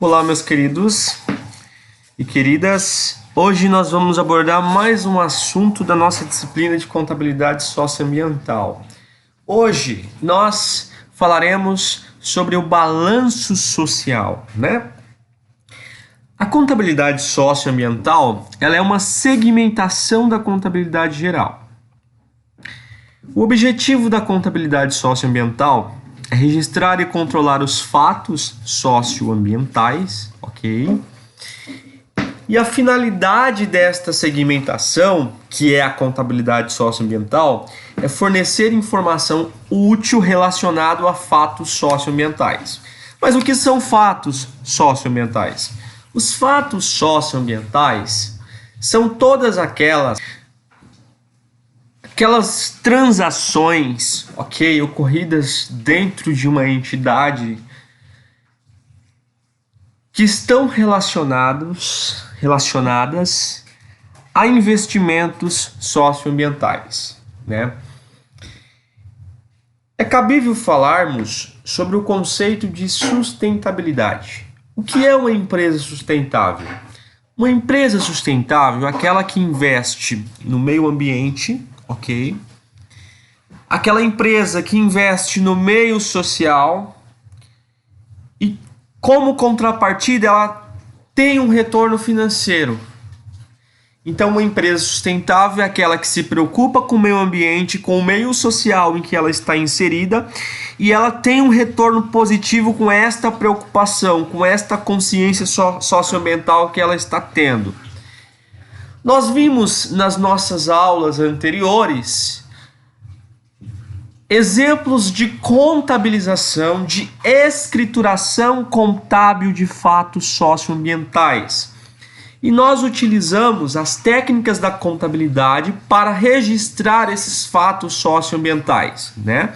Olá, meus queridos e queridas. Hoje nós vamos abordar mais um assunto da nossa disciplina de contabilidade socioambiental. Hoje nós falaremos sobre o balanço social, né? A contabilidade socioambiental, ela é uma segmentação da contabilidade geral. O objetivo da contabilidade socioambiental é registrar e controlar os fatos socioambientais, ok? E a finalidade desta segmentação, que é a contabilidade socioambiental, é fornecer informação útil relacionada a fatos socioambientais. Mas o que são fatos socioambientais? Os fatos socioambientais são todas aquelas transações, ok, ocorridas dentro de uma entidade que estão relacionadas a investimentos socioambientais, né? É cabível falarmos sobre o conceito de sustentabilidade. O que é uma empresa sustentável? Uma empresa sustentável é aquela que investe no meio ambiente, ok? Aquela empresa que investe no meio social e, como contrapartida, ela tem um retorno financeiro. Então, uma empresa sustentável é aquela que se preocupa com o meio ambiente, com o meio social em que ela está inserida, e ela tem um retorno positivo com esta preocupação, com esta consciência socioambiental que ela está tendo. Nós vimos nas nossas aulas anteriores exemplos de contabilização, de escrituração contábil de fatos socioambientais. E nós utilizamos as técnicas da contabilidade para registrar esses fatos socioambientais, né?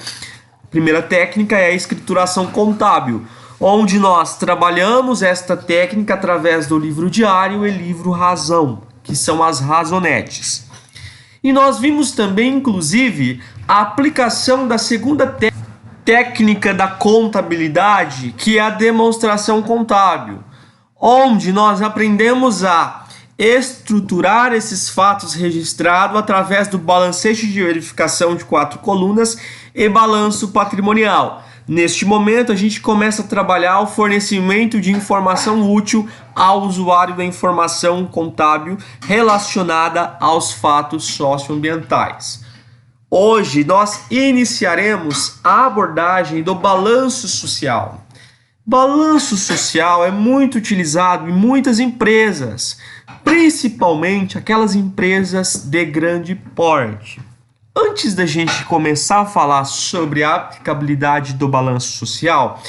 A primeira técnica é a escrituração contábil, onde nós trabalhamos esta técnica através do livro diário e livro razão, que são as razonetes. E nós vimos também, inclusive, a aplicação da segunda técnica da contabilidade, que é a demonstração contábil, onde nós aprendemos a estruturar esses fatos registrados através do balancete de verificação de 4 colunas e balanço patrimonial. Neste momento, a gente começa a trabalhar o fornecimento de informação útil ao usuário da informação contábil relacionada aos fatos socioambientais. Hoje, nós iniciaremos a abordagem do balanço social. Balanço social é muito utilizado em muitas empresas, principalmente aquelas empresas de grande porte. Antes da gente começar a falar sobre a aplicabilidade do balanço social,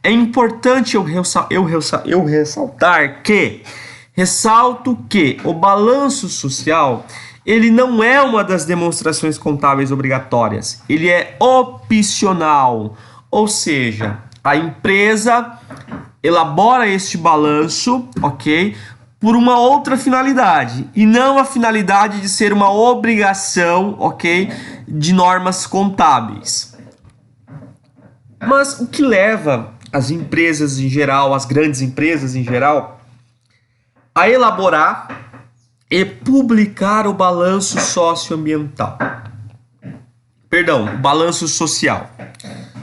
é importante eu ressaltar que o balanço social, ele não é uma das demonstrações contábeis obrigatórias, ele é opcional, ou seja, a empresa elabora este balanço, ok? Por uma outra finalidade, e não a finalidade de ser uma obrigação, ok? De normas contábeis. Mas o que leva as empresas em geral, as grandes empresas em geral, a elaborar e publicar o balanço socioambiental? Perdão, o balanço social.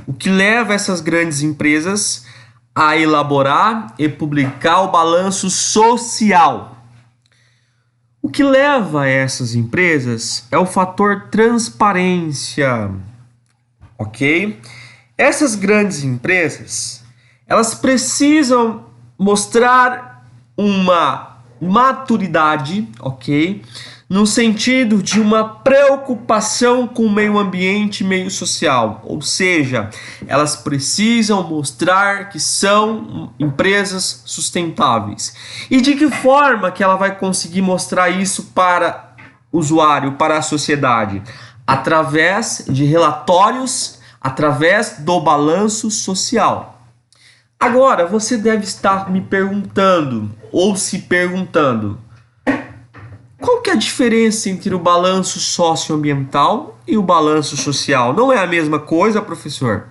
O que leva essas grandes empresas a elaborar e publicar o balanço social? O que leva essas empresas é o fator transparência, ok? Essas grandes empresas, elas precisam mostrar uma maturidade, ok? No sentido de uma preocupação com o meio ambiente e meio social. Ou seja, elas precisam mostrar que são empresas sustentáveis. E de que forma que ela vai conseguir mostrar isso para o usuário, para a sociedade? Através de relatórios, através do balanço social. Agora, você deve estar me perguntando, ou se perguntando, qual que é a diferença entre o balanço socioambiental e o balanço social? Não é a mesma coisa, professor?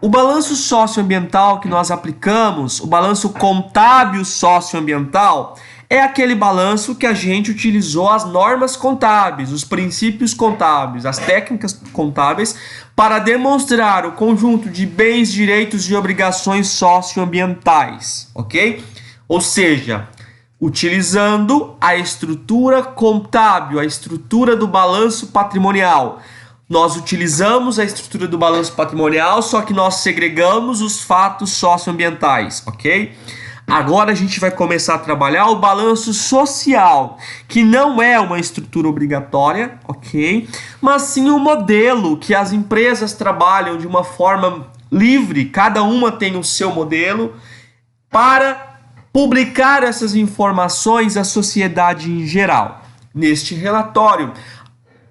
O balanço socioambiental que nós aplicamos, o balanço contábil socioambiental, é aquele balanço que a gente utilizou as normas contábeis, os princípios contábeis, as técnicas contábeis para demonstrar o conjunto de bens, direitos e obrigações socioambientais, ok? Ou seja, utilizando a estrutura contábil, a estrutura do balanço patrimonial. Nós utilizamos a estrutura do balanço patrimonial, só que nós segregamos os fatos socioambientais, ok? Agora a gente vai começar a trabalhar o balanço social, que não é uma estrutura obrigatória, ok? Mas sim um modelo que as empresas trabalham de uma forma livre, cada uma tem o seu modelo, para publicar essas informações à sociedade em geral. Neste relatório,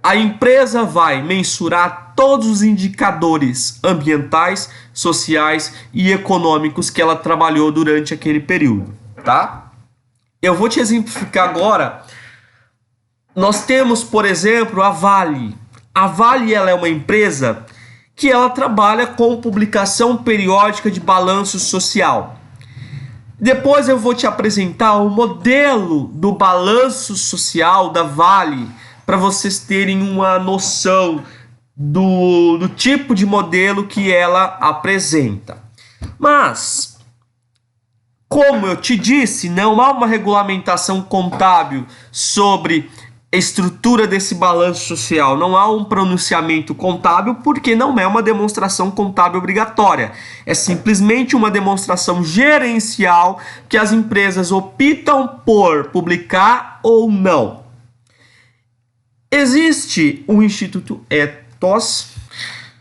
a empresa vai mensurar todos os indicadores ambientais, sociais e econômicos que ela trabalhou durante aquele período, tá? Eu vou te exemplificar agora. Nós temos, por exemplo, a Vale. A Vale, ela é uma empresa que ela trabalha com publicação periódica de balanço social. Depois eu vou te apresentar o modelo do balanço social da Vale, para vocês terem uma noção do tipo de modelo que ela apresenta. Mas, como eu te disse, não há uma regulamentação contábil sobre a estrutura desse balanço social. Não há um pronunciamento contábil porque não é uma demonstração contábil obrigatória. É simplesmente uma demonstração gerencial que as empresas optam por publicar ou não. Existe o Instituto Ethos.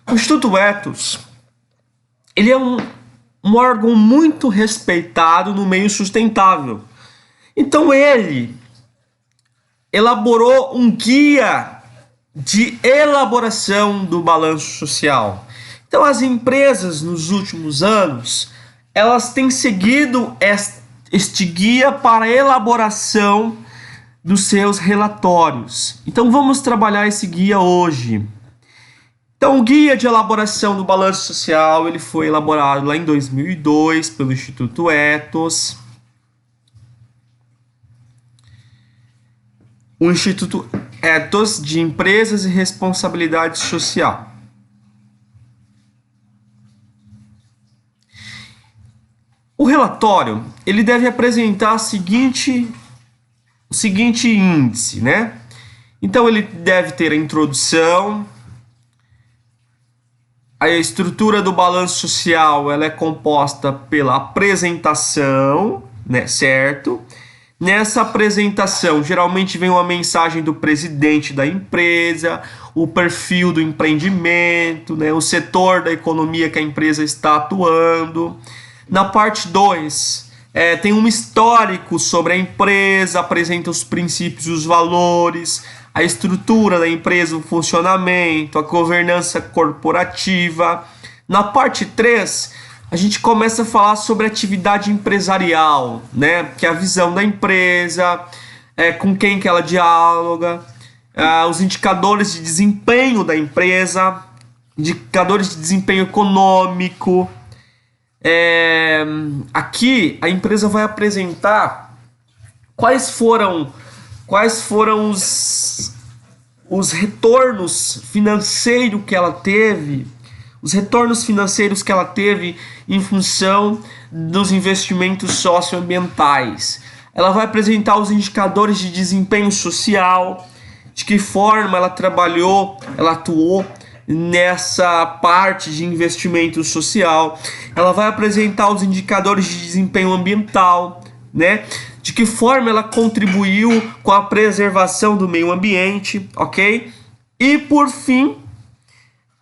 O Instituto Ethos, ele é um órgão muito respeitado no meio sustentável. Então ele elaborou um guia de elaboração do balanço social. Então as empresas nos últimos anos, elas têm seguido este guia para a elaboração dos seus relatórios. Então vamos trabalhar esse guia hoje. Então o guia de elaboração do balanço social, ele foi elaborado lá em 2002 pelo Instituto Ethos. O Instituto Ethos de Empresas e Responsabilidade Social. O relatório, ele deve apresentar o seguinte índice, né? Então ele deve ter a introdução. A estrutura do balanço social, ela é composta pela apresentação, né, certo? Nessa apresentação, geralmente vem uma mensagem do presidente da empresa, o perfil do empreendimento, né, o setor da economia que a empresa está atuando. Na parte 2, tem um histórico sobre a empresa, apresenta os princípios e os valores, a estrutura da empresa, o funcionamento, a governança corporativa. Na parte 3, a gente começa a falar sobre atividade empresarial, né? Que é a visão da empresa, com quem que ela dialoga, os indicadores de desempenho da empresa, indicadores de desempenho econômico. Aqui a empresa vai apresentar quais foram os retornos financeiros que ela teve, em função dos investimentos socioambientais. Ela vai apresentar os indicadores de desempenho social, de que forma ela atuou nessa parte de investimento social. Ela vai apresentar os indicadores de desempenho ambiental, né? De que forma ela contribuiu com a preservação do meio ambiente, ok? E por fim,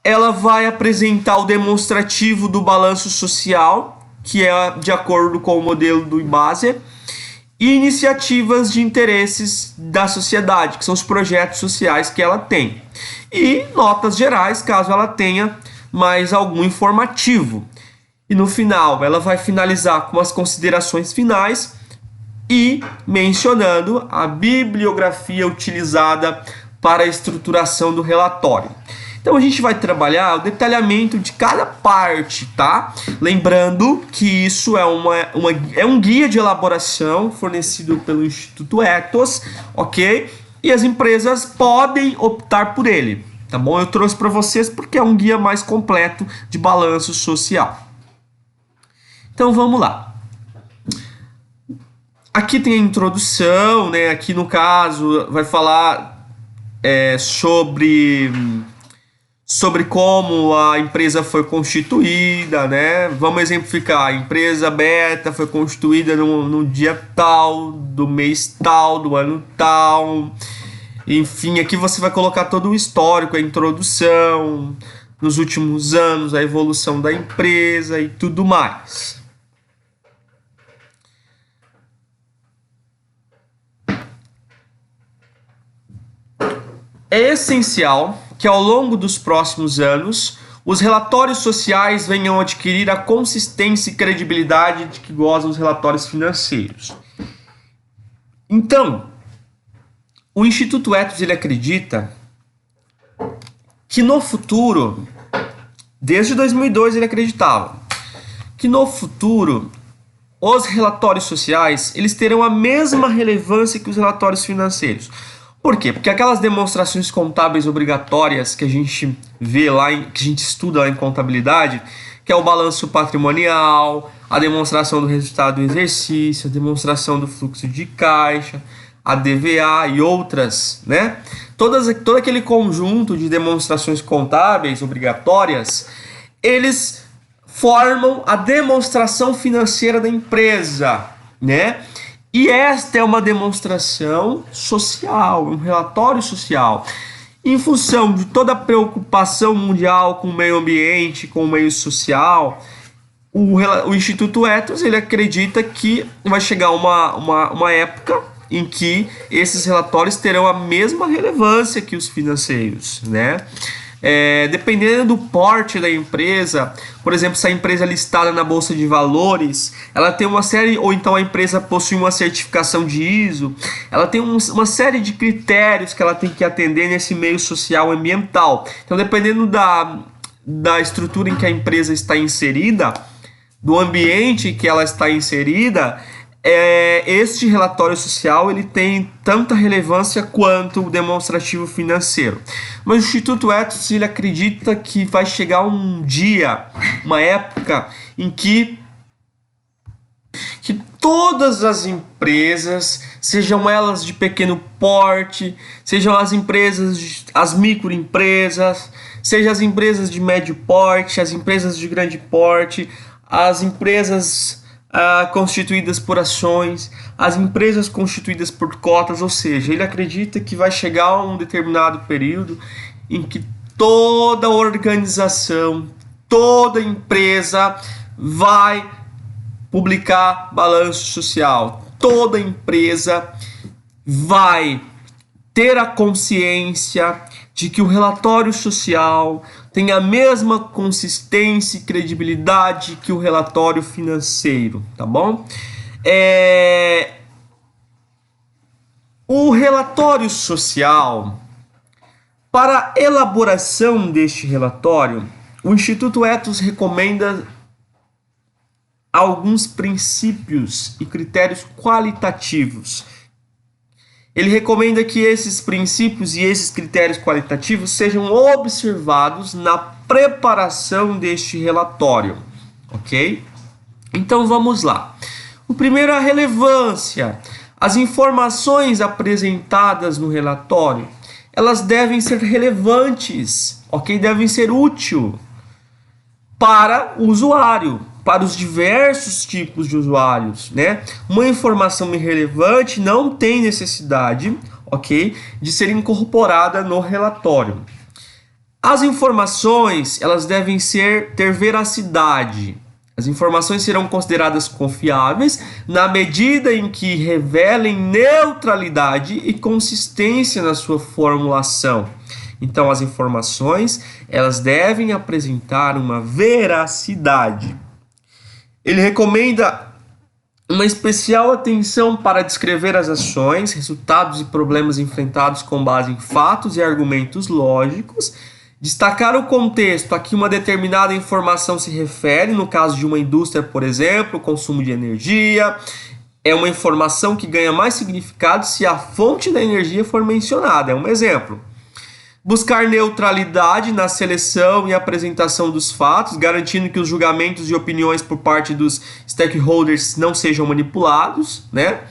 ela vai apresentar o demonstrativo do balanço social, que é de acordo com o modelo do IBASE, e iniciativas de interesses da sociedade, que são os projetos sociais que ela tem. E notas gerais, caso ela tenha mais algum informativo. E no final, ela vai finalizar com as considerações finais e mencionando a bibliografia utilizada para a estruturação do relatório. Então a gente vai trabalhar o detalhamento de cada parte, tá? Lembrando que isso é um guia de elaboração fornecido pelo Instituto Ethos, ok? E as empresas podem optar por ele, tá bom? Eu trouxe para vocês porque é um guia mais completo de balanço social. Então vamos lá. Aqui tem a introdução, né? Aqui no caso vai falar sobre como a empresa foi constituída, né? Vamos exemplificar. A empresa Beta foi constituída no dia tal, do mês tal, do ano tal. Enfim, aqui você vai colocar todo o histórico, a introdução, nos últimos anos, a evolução da empresa e tudo mais. É essencial que ao longo dos próximos anos os relatórios sociais venham a adquirir a consistência e credibilidade de que gozam os relatórios financeiros. Então, o Instituto Ethos ele acredita que no futuro, desde 2002 ele acreditava, que no futuro os relatórios sociais eles terão a mesma relevância que os relatórios financeiros. Por quê? Porque aquelas demonstrações contábeis obrigatórias que a gente vê lá, que a gente estuda lá em contabilidade, que é o balanço patrimonial, a demonstração do resultado do exercício, a demonstração do fluxo de caixa, a DVA e outras, né? Todo aquele conjunto de demonstrações contábeis obrigatórias, eles formam a demonstração financeira da empresa, né? E esta é uma demonstração social, um relatório social. Em função de toda a preocupação mundial com o meio ambiente, com o meio social, o Instituto Ethos ele acredita que vai chegar uma época em que esses relatórios terão a mesma relevância que os financeiros, né? Dependendo do porte da empresa, por exemplo, se a empresa é listada na Bolsa de Valores, ela tem uma série, ou então a empresa possui uma certificação de ISO, ela tem uma série de critérios que ela tem que atender nesse meio social e ambiental. Então, dependendo da estrutura em que a empresa está inserida, do ambiente em que ela está inserida, este relatório social ele tem tanta relevância quanto o demonstrativo financeiro. Mas o Instituto Ethos ele acredita que vai chegar um dia, uma época em que todas as empresas, sejam elas de pequeno porte, sejam as microempresas, sejam as empresas de médio porte, as empresas de grande porte, as empresas constituídas por ações, as empresas constituídas por cotas, ou seja, ele acredita que vai chegar um determinado período em que toda organização, toda empresa vai publicar balanço social, toda empresa vai ter a consciência de que o relatório social tem a mesma consistência e credibilidade que o relatório financeiro, tá bom? O relatório social, para a elaboração deste relatório, o Instituto Ethos recomenda alguns princípios e critérios qualitativos. Ele recomenda que esses princípios e esses critérios qualitativos sejam observados na preparação deste relatório, ok? Então vamos lá. O primeiro é a relevância. As informações apresentadas no relatório, elas devem ser relevantes, ok? Devem ser úteis para o usuário, para os diversos tipos de usuários, né? Uma informação irrelevante não tem necessidade, ok, de ser incorporada no relatório. As informações, elas devem ter veracidade. As informações serão consideradas confiáveis na medida em que revelem neutralidade e consistência na sua formulação. Então, as informações, elas devem apresentar uma veracidade. Ele recomenda uma especial atenção para descrever as ações, resultados e problemas enfrentados com base em fatos e argumentos lógicos Destacar o contexto a que uma determinada informação se refere, no caso de uma indústria, por exemplo, consumo de energia, é uma informação que ganha mais significado se a fonte da energia for mencionada. É um exemplo. Buscar neutralidade na seleção e apresentação dos fatos, garantindo que os julgamentos e opiniões por parte dos stakeholders não sejam manipulados, né?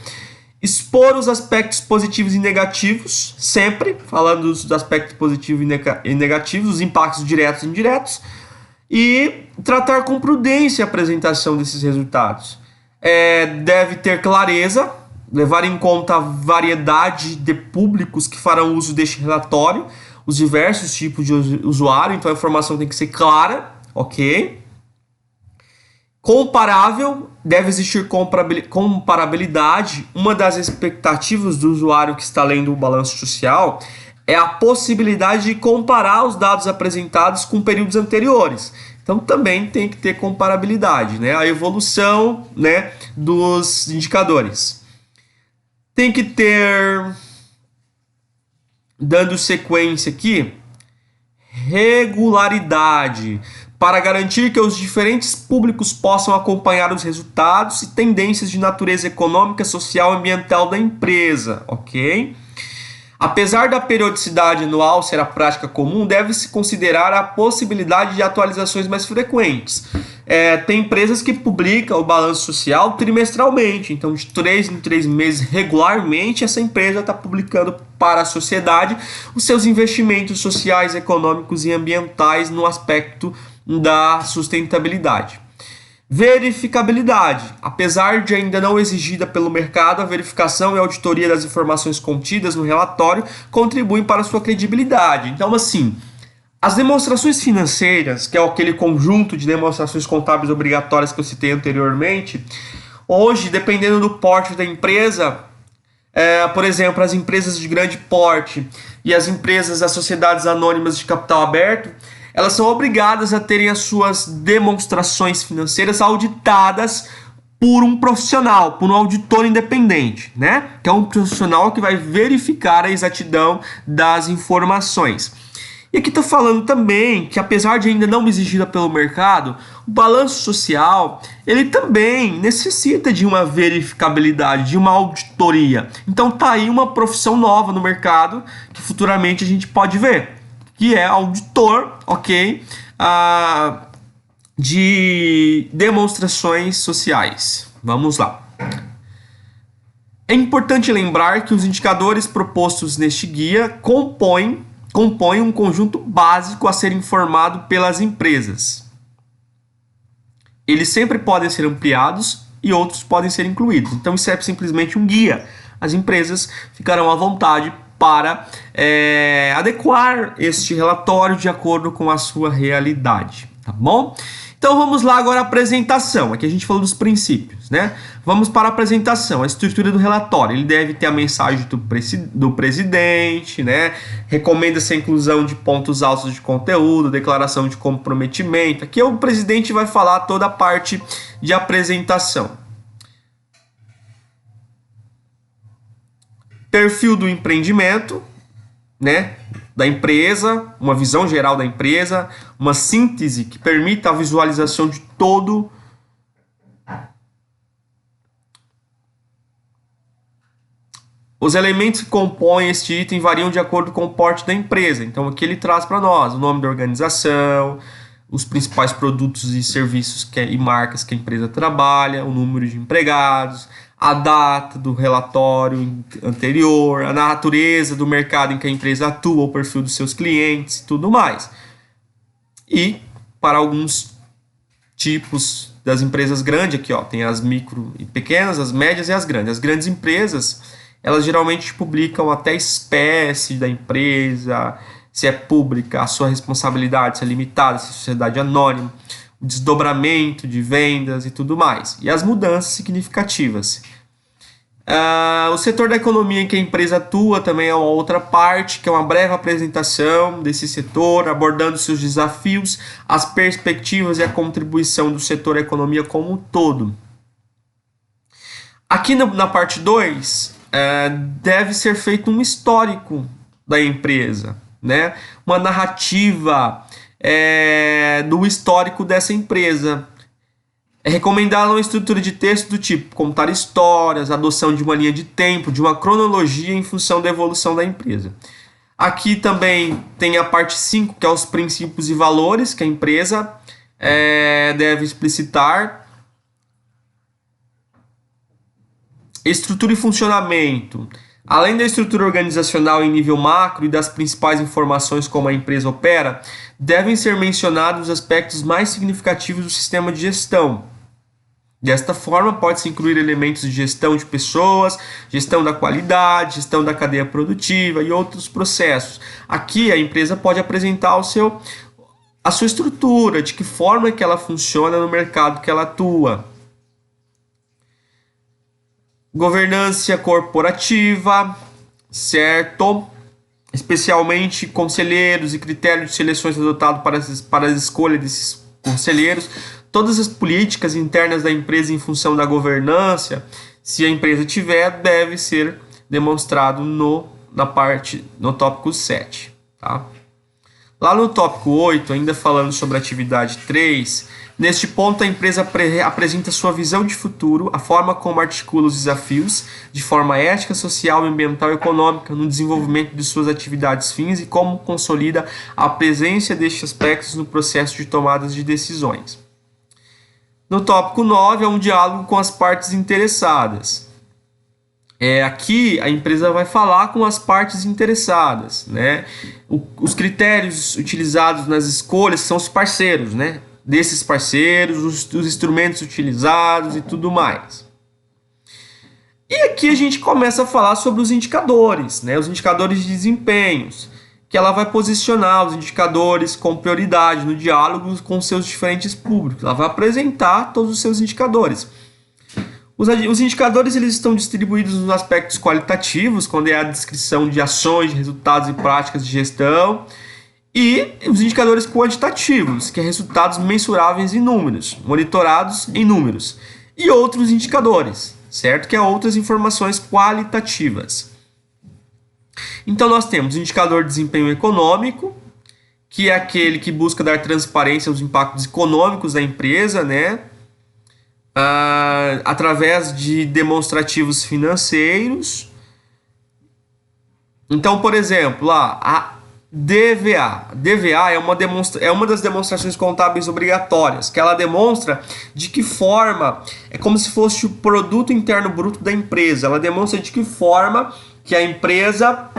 Expor os aspectos positivos e negativos, sempre falando dos aspectos positivos e negativos, os impactos diretos e indiretos, e tratar com prudência a apresentação desses resultados. Deve ter clareza, levar em conta a variedade de públicos que farão uso deste relatório, os diversos tipos de usuário, então a informação tem que ser clara, ok? Comparável, deve existir comparabilidade. Uma das expectativas do usuário que está lendo o balanço social é a possibilidade de comparar os dados apresentados com períodos anteriores. Então também tem que ter comparabilidade, né? A evolução, né, dos indicadores. Tem que ter, dando sequência aqui, regularidade, para garantir que os diferentes públicos possam acompanhar os resultados e tendências de natureza econômica, social e ambiental da empresa, ok? Apesar da periodicidade anual ser a prática comum, deve-se considerar a possibilidade de atualizações mais frequentes. Tem empresas que publicam o balanço social trimestralmente, então de 3 em 3 meses regularmente essa empresa está publicando para a sociedade os seus investimentos sociais, econômicos e ambientais no aspecto da sustentabilidade. Verificabilidade. Apesar de ainda não exigida pelo mercado, a verificação e auditoria das informações contidas no relatório contribuem para sua credibilidade. Então, assim, as demonstrações financeiras, que é aquele conjunto de demonstrações contábeis obrigatórias que eu citei anteriormente, hoje, dependendo do porte da empresa, por exemplo, as empresas de grande porte e as empresas, as sociedades anônimas de capital aberto, elas são obrigadas a terem as suas demonstrações financeiras auditadas por um profissional, por um auditor independente, né? Que é um profissional que vai verificar a exatidão das informações. E aqui estou falando também que, apesar de ainda não exigida pelo mercado, o balanço social, ele também necessita de uma verificabilidade, de uma auditoria. Então tá aí uma profissão nova no mercado que futuramente a gente pode ver, que é auditor, ok? De demonstrações sociais. Vamos lá. É importante lembrar que os indicadores propostos neste guia compõem um conjunto básico a ser informado pelas empresas. Eles sempre podem ser ampliados e outros podem ser incluídos. Então isso é simplesmente um guia. As empresas ficarão à vontade para adequar este relatório de acordo com a sua realidade, tá bom? Então vamos lá agora à apresentação. Aqui a gente falou dos princípios, né? Vamos para a apresentação, a estrutura do relatório. Ele deve ter a mensagem do presidente, né? Recomenda-se a inclusão de pontos altos de conteúdo, declaração de comprometimento. Aqui o presidente vai falar toda a parte de apresentação. Perfil do empreendimento, né, da empresa, uma visão geral da empresa, uma síntese que permita a visualização de todo os elementos que compõem este item variam de acordo com o porte da empresa. Então aqui ele traz para nós o nome da organização, os principais produtos e serviços e marcas que a empresa trabalha, o número de empregados, a data do relatório anterior, a natureza do mercado em que a empresa atua, o perfil dos seus clientes e tudo mais. E para alguns tipos das empresas grandes, aqui ó, tem as micro e pequenas, as médias e as grandes. As grandes empresas, elas geralmente publicam até a espécie da empresa, se é pública, a sua responsabilidade, se é limitada, se é sociedade anônima, o desdobramento de vendas e tudo mais. E as mudanças significativas. O setor da economia em que a empresa atua também é uma outra parte, que é uma breve apresentação desse setor, abordando seus desafios, as perspectivas e a contribuição do setor à economia como um todo. Aqui na parte 2, deve ser feito um histórico da empresa, né? Uma narrativa do histórico dessa empresa. É recomendado uma estrutura de texto do tipo contar histórias, adoção de uma linha de tempo, de uma cronologia em função da evolução da empresa. Aqui também tem a parte 5, que é os princípios e valores que a empresa deve explicitar. Estrutura e funcionamento. Além da estrutura organizacional em nível macro e das principais informações como a empresa opera, devem ser mencionados os aspectos mais significativos do sistema de gestão. Desta forma, pode-se incluir elementos de gestão de pessoas, gestão da qualidade, gestão da cadeia produtiva e outros processos. Aqui a empresa pode apresentar a sua estrutura, de que forma que ela funciona no mercado que ela atua. Governança corporativa, certo? Especialmente conselheiros e critérios de seleções adotados para a escolha desses conselheiros. Todas as políticas internas da empresa em função da governança, se a empresa tiver, deve ser demonstrado no tópico 7. Tá? Lá no tópico 8, ainda falando sobre a atividade 3, neste ponto a empresa apresenta sua visão de futuro, a forma como articula os desafios de forma ética, social, ambiental e econômica no desenvolvimento de suas atividades fins e como consolida a presença destes aspectos no processo de tomadas de decisões. No tópico 9 é um diálogo com as partes interessadas. Aqui a empresa vai falar com as partes interessadas, né? Os critérios utilizados nas escolhas são os parceiros, né? Desses parceiros, os instrumentos utilizados e tudo mais. E aqui a gente começa a falar sobre os indicadores, né? Os indicadores de desempenhos, que ela vai posicionar os indicadores com prioridade no diálogo com seus diferentes públicos. Ela vai apresentar todos os seus indicadores. Os indicadores eles estão distribuídos nos aspectos qualitativos, quando é a descrição de ações, de resultados e práticas de gestão, e os indicadores quantitativos, que é resultados mensuráveis em números, monitorados em números, e outros indicadores, certo? Que é outras informações qualitativas. Então nós temos o indicador de desempenho econômico, que é aquele que busca dar transparência aos impactos econômicos da empresa, né? Através de demonstrativos financeiros. Então, por exemplo, a DVA. DVA é uma das demonstrações contábeis obrigatórias, que ela demonstra de que forma, é como se fosse o produto interno bruto da empresa, ela demonstra de que forma que a empresa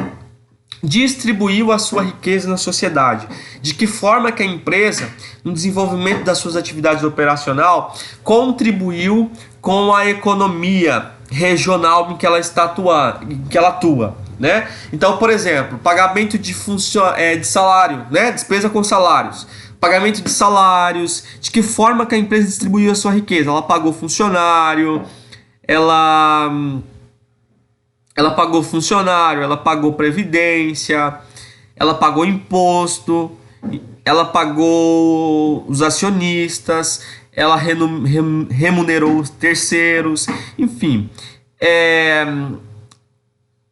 distribuiu a sua riqueza na sociedade, de que forma que a empresa, no desenvolvimento das suas atividades operacional, contribuiu com a economia regional em que ela atua, né? Então, por exemplo, pagamento de salário, né? Despesa com salários, pagamento de salários, de que forma que a empresa distribuiu a sua riqueza, ela pagou funcionário, ela pagou previdência, ela pagou imposto, ela pagou os acionistas, ela remunerou os terceiros, enfim.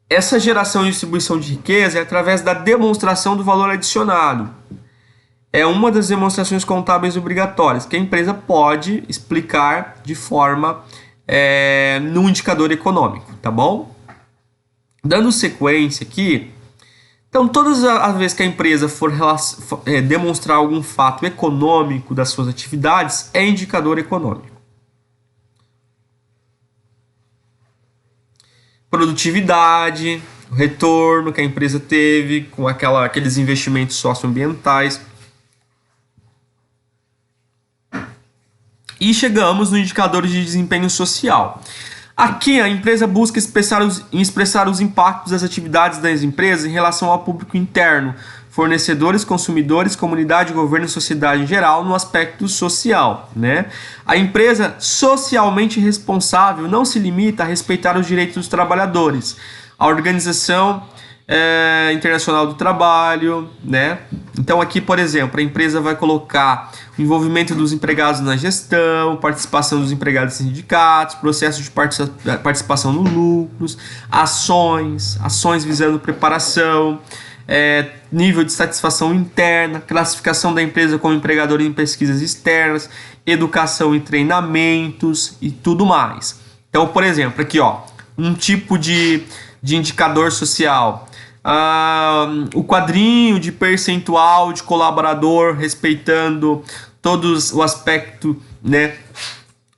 Essa geração e distribuição de riqueza é através da demonstração do valor adicionado. É uma das demonstrações contábeis obrigatórias que a empresa pode explicar de forma no indicador econômico, tá bom? Dando sequência aqui, então todas as vezes que a empresa for demonstrar algum fato econômico das suas atividades, é indicador econômico. Produtividade, o retorno que a empresa teve com aqueles investimentos socioambientais. E chegamos no indicador de desempenho social. Aqui a empresa busca expressar os impactos das atividades das empresas em relação ao público interno, fornecedores, consumidores, comunidade, governo e sociedade em geral, no aspecto social, né? A empresa socialmente responsável não se limita a respeitar os direitos dos trabalhadores. A Organização Internacional do Trabalho, né? Então aqui, por exemplo, a empresa vai colocar o envolvimento dos empregados na gestão, participação dos empregados em sindicatos, processo de participação no lucros, ações visando preparação, nível de satisfação interna, classificação da empresa como empregador em pesquisas externas, educação e treinamentos e tudo mais. Então, por exemplo, aqui ó, um tipo de indicador social. O quadrinho de percentual de colaborador respeitando todos o aspecto, né,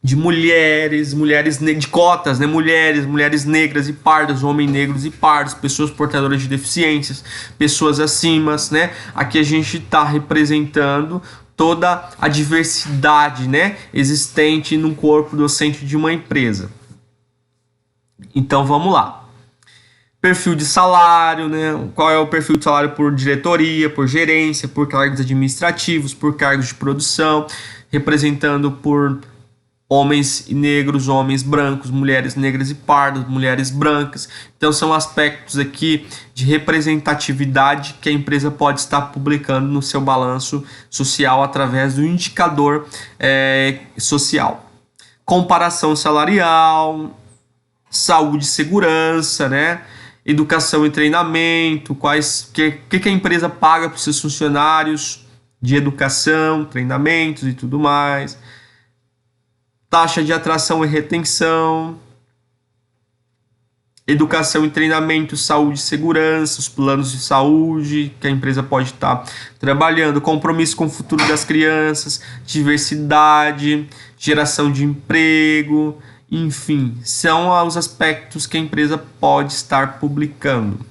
de mulheres de cotas, né, mulheres negras e pardas, homens negros e pardos, pessoas portadoras de deficiências, pessoas acima, né? Aqui a gente está representando toda a diversidade, né, existente no corpo docente de uma empresa. Então vamos lá. Perfil de salário, né? Qual é o perfil de salário por diretoria, por gerência, por cargos administrativos, por cargos de produção, representando por homens negros, homens brancos, mulheres negras e pardas, mulheres brancas. Então são aspectos aqui de representatividade que a empresa pode estar publicando no seu balanço social através do indicador social. Comparação salarial, saúde e segurança, né? Educação e treinamento, que a empresa paga para os seus funcionários de educação, treinamentos e tudo mais. Taxa de atração e retenção, educação e treinamento, saúde e segurança, os planos de saúde que a empresa pode estar trabalhando, compromisso com o futuro das crianças, diversidade, geração de emprego, enfim, são os aspectos que a empresa pode estar publicando.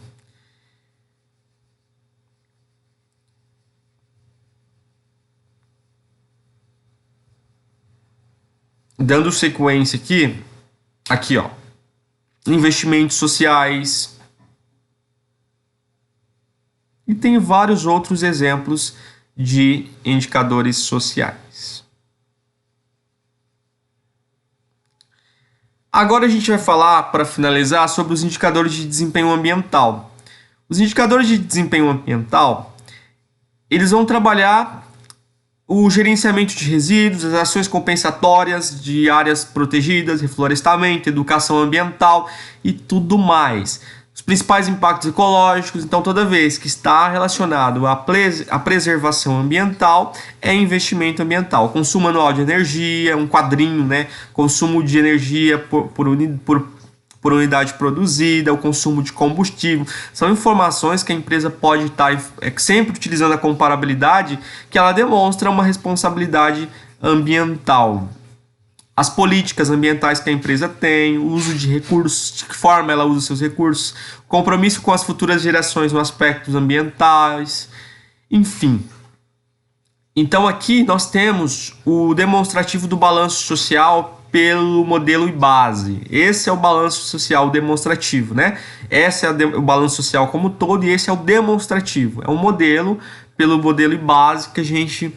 Dando sequência aqui ó, investimentos sociais, e tem vários outros exemplos de indicadores sociais. Agora a gente vai falar, para finalizar, sobre os indicadores de desempenho ambiental. Os indicadores de desempenho ambiental, eles vão trabalhar o gerenciamento de resíduos, as ações compensatórias de áreas protegidas, reflorestamento, educação ambiental e tudo mais. Os principais impactos ecológicos, então toda vez que está relacionado à preservação ambiental, é investimento ambiental. Consumo anual de energia, um quadrinho, né? Consumo de energia por unidade produzida, o consumo de combustível. São informações que a empresa pode estar sempre utilizando a comparabilidade, que ela demonstra uma responsabilidade ambiental. As políticas ambientais que a empresa tem, o uso de recursos, de que forma ela usa seus recursos, compromisso com as futuras gerações nos aspectos ambientais, enfim. Então aqui nós temos o demonstrativo do balanço social pelo modelo IBASE. Esse é o balanço social demonstrativo, né? Esse é o balanço social como todo e esse é o demonstrativo. É um modelo pelo modelo IBASE que a gente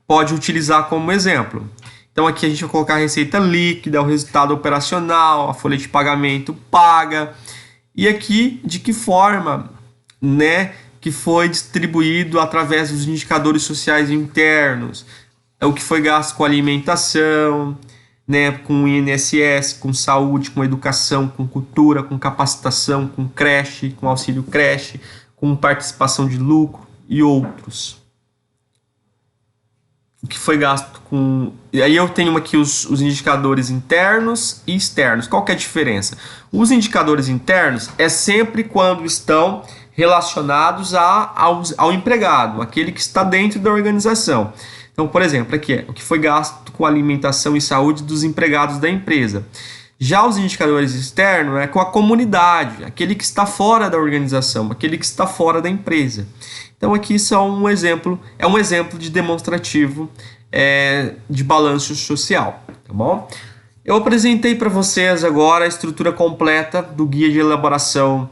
pode utilizar como exemplo. Então aqui a gente vai colocar a receita líquida, o resultado operacional, a folha de pagamento paga. E aqui de que forma, né, que foi distribuído através dos indicadores sociais internos. É o que foi gasto com alimentação, né, com INSS, com saúde, com educação, com cultura, com capacitação, com creche, com auxílio creche, com participação de lucro e outros. O que foi gasto com... E aí eu tenho aqui os indicadores internos e externos. Qual que é a diferença? Os indicadores internos é sempre quando estão relacionados ao empregado, aquele que está dentro da organização. Então, por exemplo, aqui é o que foi gasto com alimentação e saúde dos empregados da empresa. Já os indicadores externos é com a comunidade, aquele que está fora da organização, aquele que está fora da empresa. Então aqui são um exemplo de demonstrativo de balanço social, tá bom? Eu apresentei para vocês agora a estrutura completa do guia de elaboração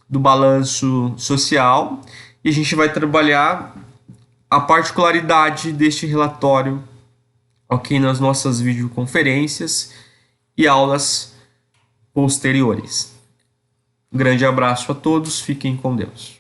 do balanço social e a gente vai trabalhar a particularidade deste relatório, ok, nas nossas videoconferências e aulas posteriores. Um grande abraço a todos, fiquem com Deus.